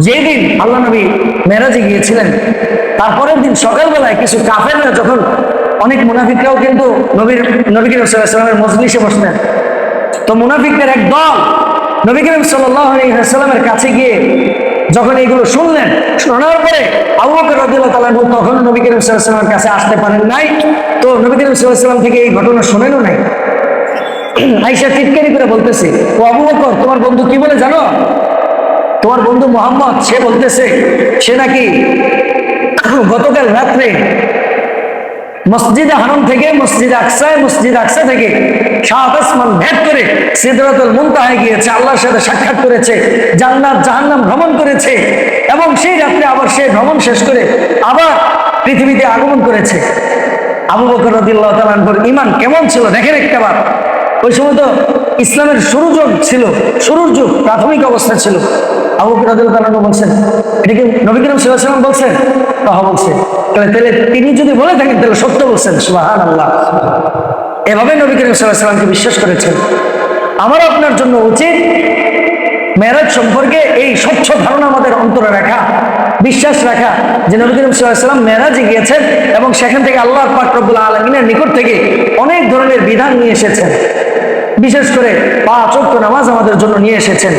যেদিন আল্লাহ নবী মেরাজে গিয়েছিলেন, তারপরের দিন সকালবেলায় কিছু কাফেররা, যখন অনেক মুনাফিকরাও কিন্তু নবী করিম সাল্লাল্লাহু আলাইহি ওয়াসাল্লামের মজলিসে বসতেন, তো মুনাফিকদের এক দল নবী করিম সাল্লাল্লাহু আলাইহি ওয়াসাল্লামের কাছে গিয়ে যখন এগুলো শুনলেন, শোনার পরে আবু বকর রাদিয়াল্লাহু তাআলা তখন নবী করিম সাল্লাল্লাহু আলাইহি ওয়াসাল্লামের কাছে আসতে পারেন নাই, তো নবী করিম সাল্লাল্লাহু আলাইহি ওয়াসাল্লাম থেকে এই ঘটনা শুনেনও নাই। আয়েশা চিৎকারি করে বলতেছে, ও আবু বকর, তোমার বন্ধু কি বলে জানো? তোমার বন্ধু মুহাম্মদ সে বলতেছে সে নাকি গতকাল রাত্রে মসজিদে হারাম থেকে মসজিদ আকসা থেকে 7 আসমান ভেদ করে সিদরাতুল মুনতাহায় গিয়েছে, আল্লাহর সাথে সাক্ষাৎ করেছে, জান্নাত জাহান্নাম ভ্রমণ করেছে, এবং সেই রাত্রে আবার সেই ভ্রমণ শেষ করে আবার পৃথিবীতে আগমন করেছে। আবু বকর রাদিয়াল্লাহু তাআলা আনহুর ঈমান কেমন ছিল দেখেন একটাবার। ওই সময় তো ইসলামের শুরুর যুগ, প্রাথমিক অবস্থা ছিল। আবু বকর রাদিয়াল্লাহু তাআলা বলছেন, এটা কি নবী করিম সাল্লাল্লাহু আলাইহি ওয়াসাল্লাম বলছেন? তাহা বলছে। তাহলে তিনি যদি বলে থাকেন তাহলে সত্য বলছেন, সুবহানাল্লাহ। এভাবে নবী করিম সাল্লাল্লাহু আলাইহি ওয়াসাল্লামকে বিশ্বাস করেছেন। আমার আপনার জন্য উচিত মেরাজ সম্পর্কে এই স্বচ্ছ ধারণা আমাদের অন্তরে রাখা, বিশ্বাস রাখা যে নবী করিম সাল্লাল্লাহু আলাইহি ওয়াসাল্লাম মেরাজে গিয়েছেন এবং সেখান থেকে আল্লাহ পাক রব্বুল আলামিনের নিকট থেকে অনেক ধরনের বিধান নিয়ে এসেছেন। বিশেষ করে 5 ওয়াক্ত নামাজ আমাদের জন্য নিয়ে এসেছেন।